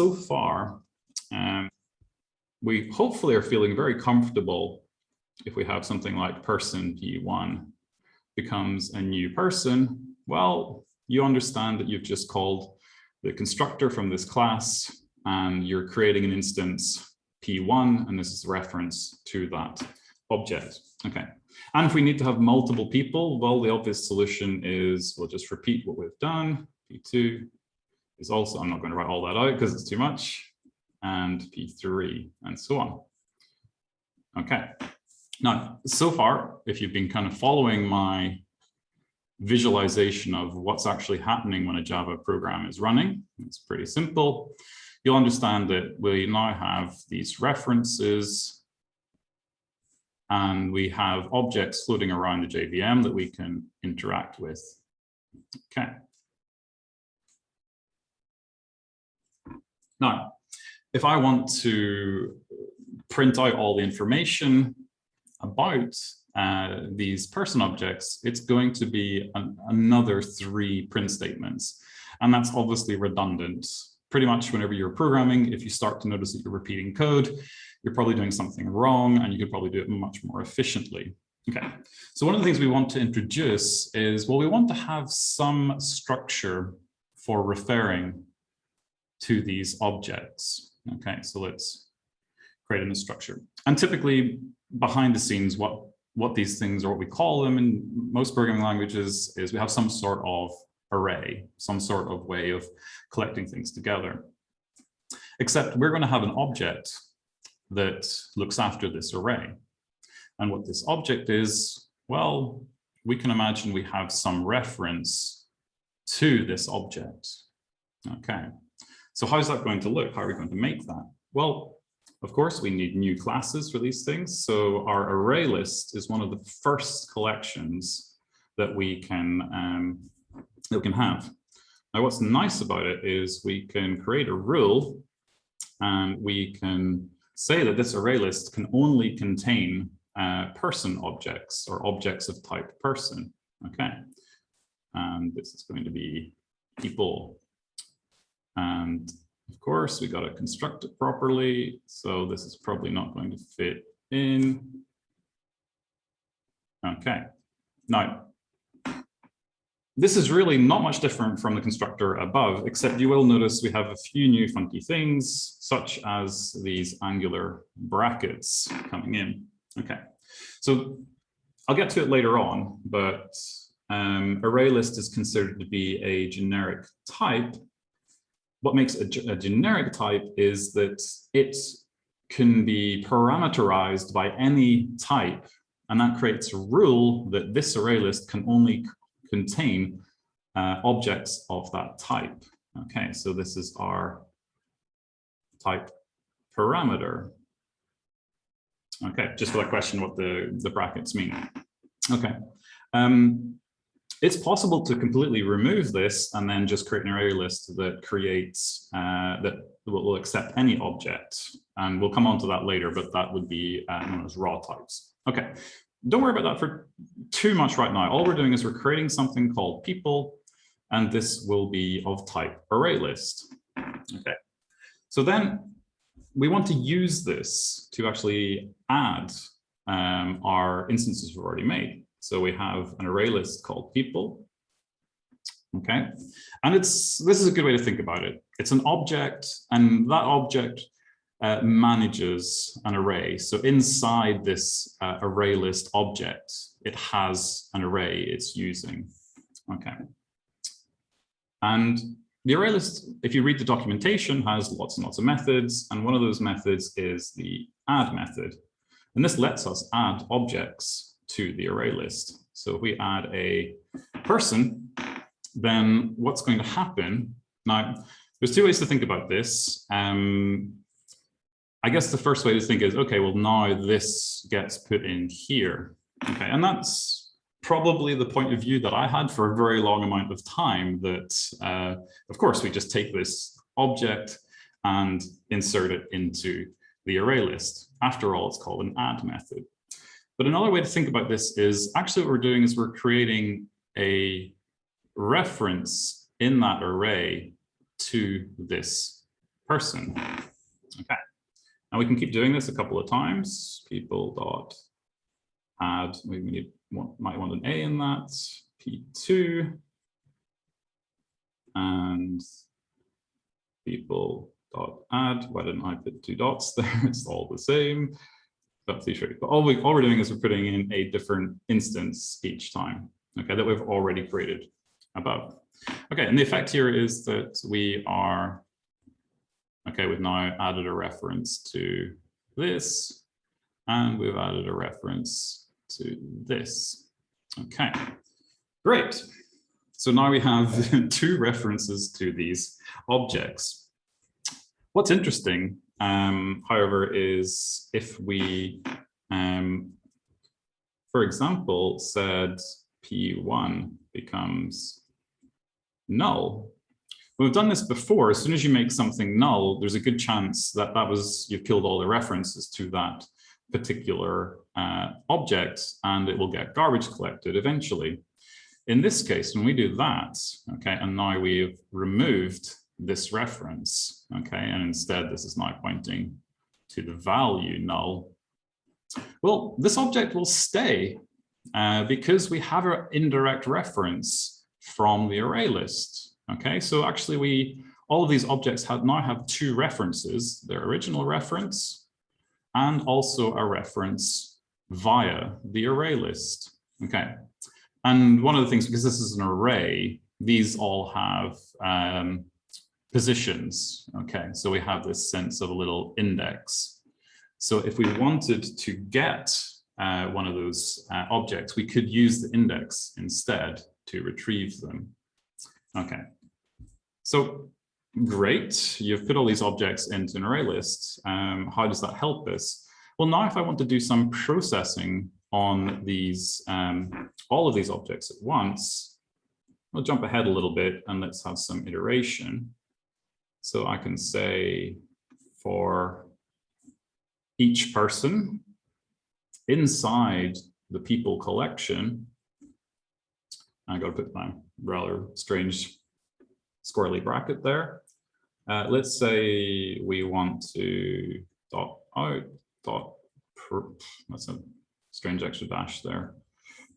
so far, we hopefully are feeling very comfortable if we have something like person P1 becomes a new person. Well, you understand that you've just called the constructor from this class and you're creating an instance P1, and this is a reference to that object. Okay. And if we need to have multiple people, well, the obvious solution is we'll just repeat what we've done. P2 is also, I'm not going to write all that out because it's too much, and P3 and so on. Okay. Now, so far, if you've been kind of following my visualization of what's actually happening when a Java program is running, it's pretty simple. You'll understand that we now have these references and we have objects floating around the JVM that we can interact with. Okay. Now, if I want to print out all the information about these person objects, it's going to be another 3 print statements. And that's obviously redundant. Pretty much whenever you're programming, if you start to notice that you're repeating code, you're probably doing something wrong and you could probably do it much more efficiently. Okay, so one of the things we want to introduce is, well, we want to have some structure for referring to these objects. Okay, so let's create a structure. And typically behind the scenes, what these things, or what we call them in most programming languages, is we have some sort of array, some sort of way of collecting things together. Except we're going to have an object that looks after this array. And what this object is, well, we can imagine we have some reference to this object. Okay, so how's that going to look? How are we going to make that? Well, of course, we need new classes for these things. So our ArrayList is one of the first collections that we can have. Now, what's nice about it is we can create a rule and we can say that this ArrayList can only contain person objects or objects of type person. Okay, and this is going to be people. And of course, we got to construct it properly. So this is probably not going to fit in. Okay, now, this is really not much different from the constructor above, except you will notice we have a few new funky things, such as these angular brackets coming in. Okay, so I'll get to it later on, but ArrayList is considered to be a generic type. What makes a generic type is that it can be parameterized by any type, and that creates a rule that this ArrayList can only contain objects of that type. Okay, so this is our type parameter. Okay, just for that question, what the brackets mean. Okay. It's possible to completely remove this and then just create an ArrayList that creates, that will accept any object. And we'll come on to that later, but that would be known as raw types. Okay, don't worry about that for too much right now. All we're doing is we're creating something called people, and this will be of type ArrayList. Okay, so then we want to use this to actually add our instances we've already made. So we have an ArrayList called people. Okay, and this is a good way to think about it. It's an object, and that object manages an array. So inside this ArrayList object, it has an array it's using. Okay, and the ArrayList, if you read the documentation, has lots and lots of methods, and one of those methods is the add method, and this lets us add objects to the ArrayList. So if we add a person, then what's going to happen? Now, there's 2 ways to think about this. I guess the first way to think is, okay, well, now this gets put in here. Okay, and that's probably the point of view that I had for a very long amount of time, that, of course, we just take this object and insert it into the ArrayList. After all, it's called an add method. But another way to think about this is actually what we're doing is we're creating a reference in that array to this person. Okay. Now we can keep doing this a couple of times. People dot add, we might want an A in that, P2, and people dot add. Why didn't I put 2 dots there? It's all the same. But all we're doing is we're putting in a different instance each time, okay, that we've already created above. Okay, and the effect here is that we are, okay, we've now added a reference to this, and we've added a reference to this. Okay, great. So now we have 2 references to these objects. What's interesting, however, is if we, for example, said P1 becomes null. We've done this before. As soon as you make something null, there's a good chance that you've killed all the references to that particular object, and it will get garbage collected eventually. In this case, when we do that, okay, and now we've removed this reference, okay, and instead this is now pointing to the value null. Well, this object will stay because we have an indirect reference from the array list. Okay, so actually all of these objects now have 2 references, their original reference and also a reference via the array list. Okay, and one of the things, because this is an array, these all have positions. Okay, so we have this sense of a little index. So if we wanted to get one of those objects, we could use the index instead to retrieve them. Okay, so great, you've put all these objects into an array list. How does that help us? Well, now if I want to do some processing on these, all of these objects at once, I'll jump ahead a little bit and let's have some iteration. So I can say for each person inside the people collection, I got to put my rather strange squirrely bracket there. Let's say we want to dot out dot, that's a strange extra dash there,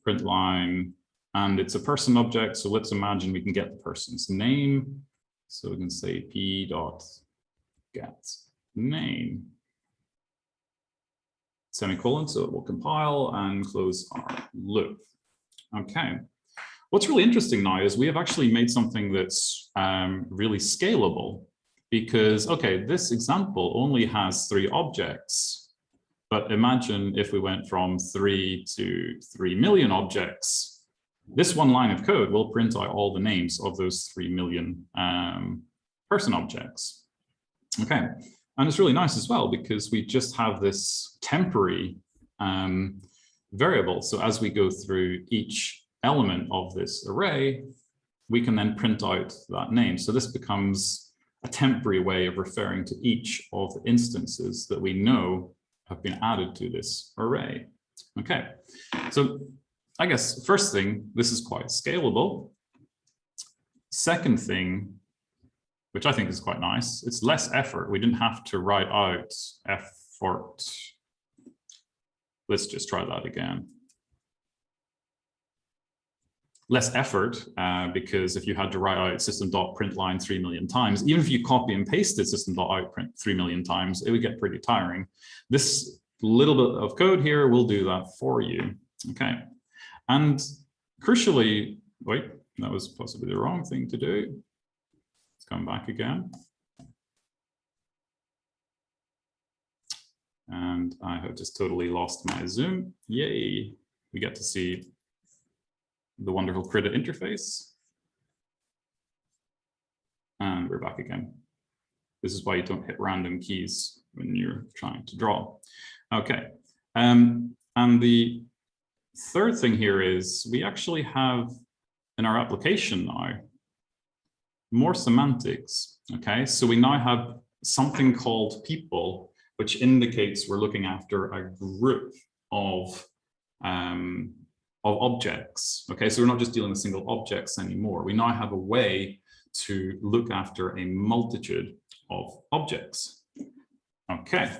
print line, and it's a person object. So let's imagine we can get the person's name. So we can say p dot get name, semicolon, so it will compile and close our loop. Okay. What's really interesting now is we have actually made something that's really scalable, because, okay, this example only has 3 objects, but imagine if we went from 3 to 3 million objects. This one line of code will print out all the names of those 3 million person objects. Okay, and it's really nice as well because we just have this temporary variable. So as we go through each element of this array, we can then print out that name. So this becomes a temporary way of referring to each of the instances that we know have been added to this array. Okay, so I guess first thing, this is quite scalable. Second thing, which I think is quite nice, it's less effort. We didn't have to write out effort. Let's just try that again. Less effort, because if you had to write out system.println 3 million times, even if you copy and pasted system.outprint 3 million times, it would get pretty tiring. This little bit of code here will do that for you. Okay. And crucially, wait, that was possibly the wrong thing to do. Let's come back again. And I have just totally lost my Zoom. Yay, we get to see the wonderful Krita interface. And we're back again. This is why you don't hit random keys when you're trying to draw. Okay, and the third thing here is we actually have in our application now more semantics. Okay, so we now have something called people, which indicates we're looking after a group of objects. Okay, so we're not just dealing with single objects anymore. We now have a way to look after a multitude of objects. Okay.